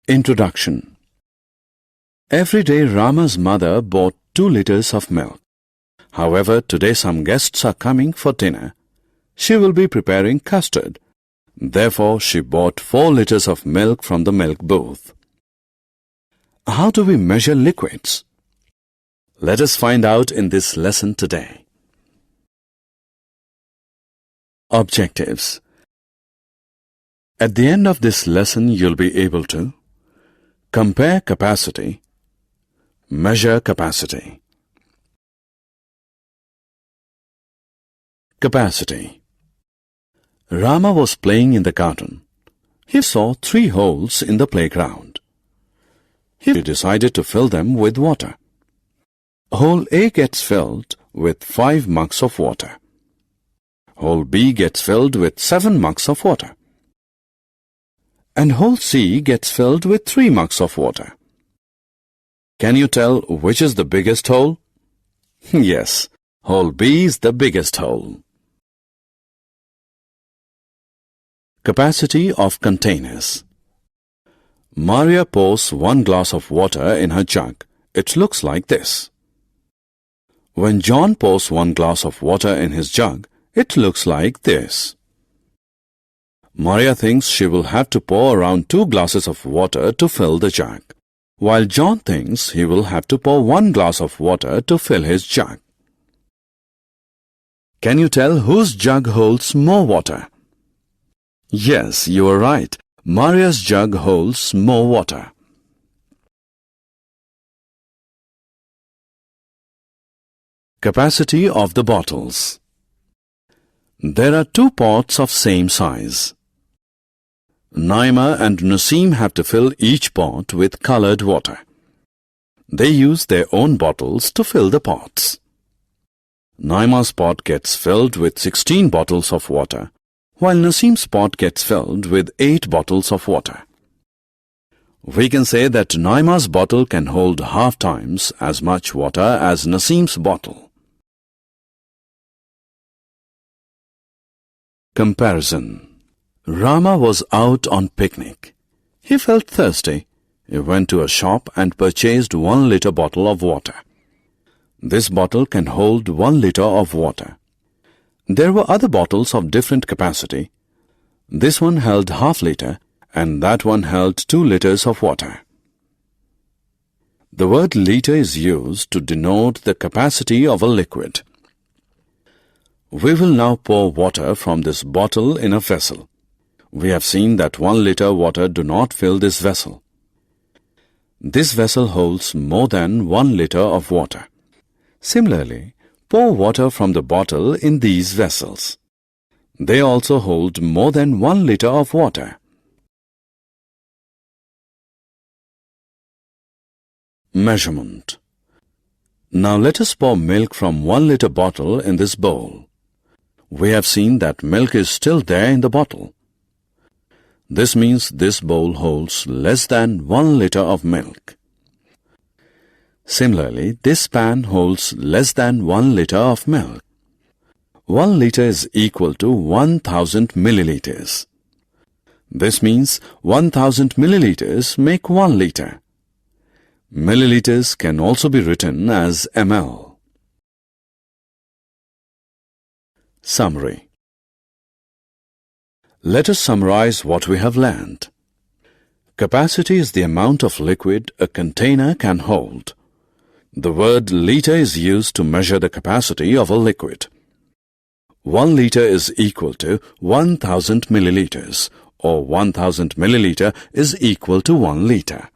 Introduction. Every day Rama's mother bought 2 liters of milk. However, today some guests are coming for dinner. She will be preparing custard. Therefore, she bought 4 liters of milk from the milk booth. How do we measure liquids? Let us find out in this lesson today. Objectives. At the end of this lesson, you'll be able to compare capacity, measure capacity. Capacity. Rama was playing in the garden. He saw 3 holes in the playground. He decided to fill them with water. Hole A gets filled with 5 mugs of water. Hole B gets filled with 7 mugs of water. And hole C gets filled with 3 mugs of water. Can you tell which is the biggest hole? Yes, hole B is the biggest hole. Capacity of containers. Maria pours 1 glass of water in her jug. It looks like this. When John pours 1 glass of water in his jug, it looks like this. Maria thinks she will have to pour around 2 glasses of water to fill the jug, while John thinks he will have to pour 1 glass of water to fill his jug. Can you tell whose jug holds more water? Yes, you are right. Maria's jug holds more water. Capacity of the bottles. There are 2 pots of same size. Naima and Naseem have to fill each pot with colored water. They use their own bottles to fill the pots. Naima's pot gets filled with 16 bottles of water, while Naseem's pot gets filled with 8 bottles of water. We can say that Naima's bottle can hold half times as much water as Naseem's bottle. Comparison. Rama was out on picnic. He felt thirsty. He went to a shop and purchased 1 liter bottle of water. This bottle can hold 1 liter of water. There were other bottles of different capacity. This one held half liter and that one held 2 liters of water. The word liter is used to denote the capacity of a liquid. We will now pour water from this bottle in a vessel. We have seen that 1 liter water do not fill this vessel. This vessel holds more than 1 liter of water. Similarly, pour water from the bottle in these vessels. They also hold more than 1 liter of water. Measurement. Now let us pour milk from 1 liter bottle in this bowl. We have seen that milk is still there in the bottle. This means this bowl holds less than 1 liter of milk. Similarly, this pan holds less than 1 liter of milk. 1 liter is equal to 1000 milliliters. This means 1000 milliliters make 1 liter. Milliliters can also be written as ml. Summary. Let us summarize what we have learned. Capacity is the amount of liquid a container can hold. The word liter is used to measure the capacity of a liquid. 1 liter is equal to 1000 milliliters, or 1000 milliliter is equal to 1 liter.